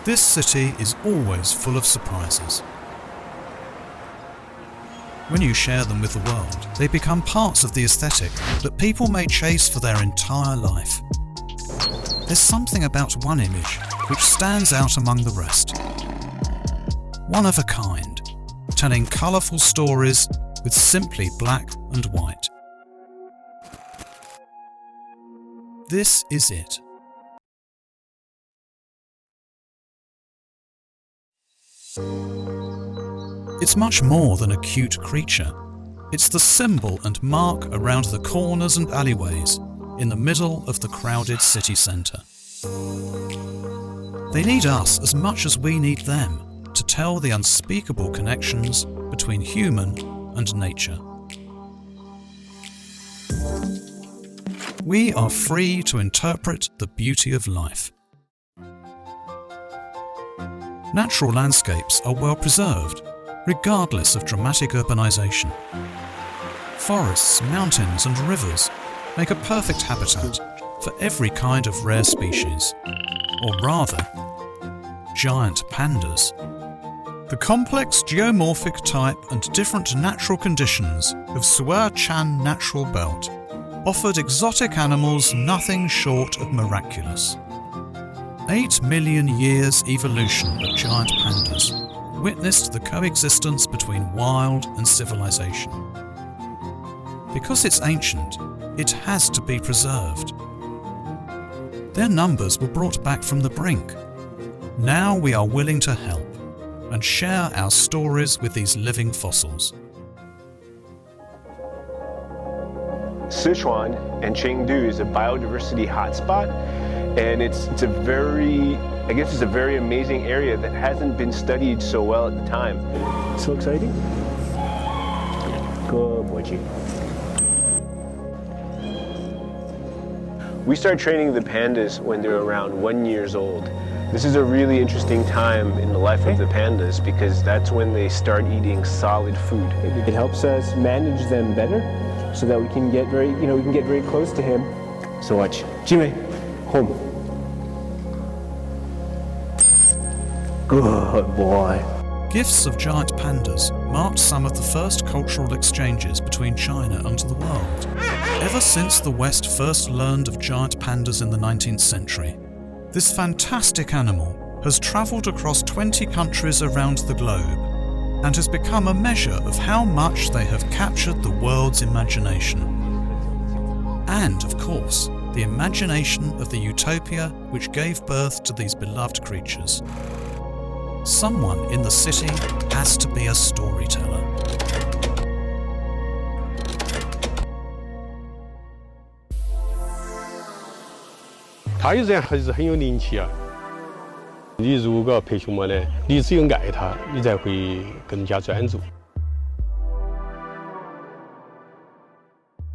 This city is always full of surprises. When you share them with the world, they become parts of the aesthetic that people may chase for their entire life. There's something about one image which stands out among the rest. One of a kind, telling colourful stories with simply black and white. This is it. It's much more than a cute creature. It's the symbol and mark around the corners and alleyways in the middle of the crowded city centre. They need us as much as we need them to tell the unspeakable connections between human and nature. We are free to interpret the beauty of life. Natural landscapes are well preserved, regardless of dramatic urbanisation. Forests, mountains and rivers make a perfect habitat for every kind of rare species, or rather, giant pandas. The complex geomorphic type and different natural conditions of Suwa-Chan Natural Belt offered exotic animals nothing short of miraculous. 8 million years evolution of giant pandas witnessed the coexistence between wild and civilization. Because it's ancient, it has to be preserved. Their numbers were brought back from the brink. Now we are willing to help and share our stories with these living fossils. Sichuan and Chengdu is a biodiversity hotspot, and it's a very amazing area that hasn't been studied so well at the time. So exciting. Good boy, Chi. We start training the pandas when they're around 1 year old. This is a really interesting time in the life of the pandas because that's when they start eating solid food. It helps us manage them better so that we can get very close to him. So watch. Jimmy, home. Good boy. Gifts of giant pandas marked some of the first cultural exchanges between China and the world. Ever since the West first learned of giant pandas in the 19th century, this fantastic animal has travelled across 20 countries around the globe and has become a measure of how much they have captured the world's imagination. And, of course, the imagination of the utopia which gave birth to these beloved creatures. Someone in the city has to be a storyteller. 它这样还是很有灵气啊！你如果要拍熊猫呢，你只有爱它，你才会更加专注。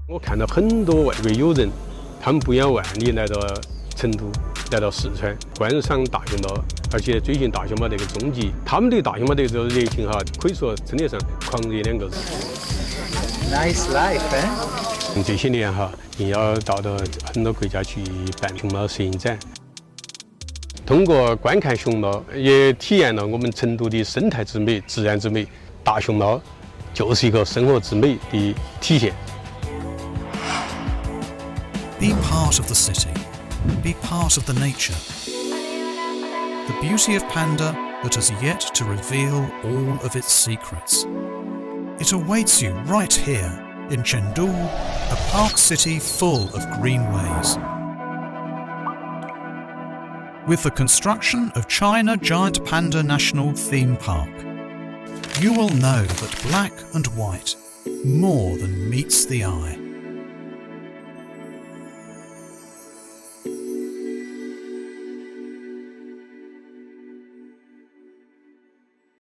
我看到很多外国友人，他们不远万里来到成都，来到四川观赏大熊猫，而且追寻大熊猫这个踪迹。他们对大熊猫的这个热情哈，可以说称得上狂热2个字。Nice life, eh? 这些年哈，也要到很多国家去办熊猫摄影展。通过观看熊猫，也体验了我们成都的生态之美、自然之美。大熊猫就是一个生活之美的体现。Be part of the city. Be part of the nature. The beauty of Panda that has yet to reveal all of its secrets. It awaits you right here in Chengdu, a park city full of green ways. With the construction of China Giant Panda National Theme Park, you will know that black and white more than meets the eye.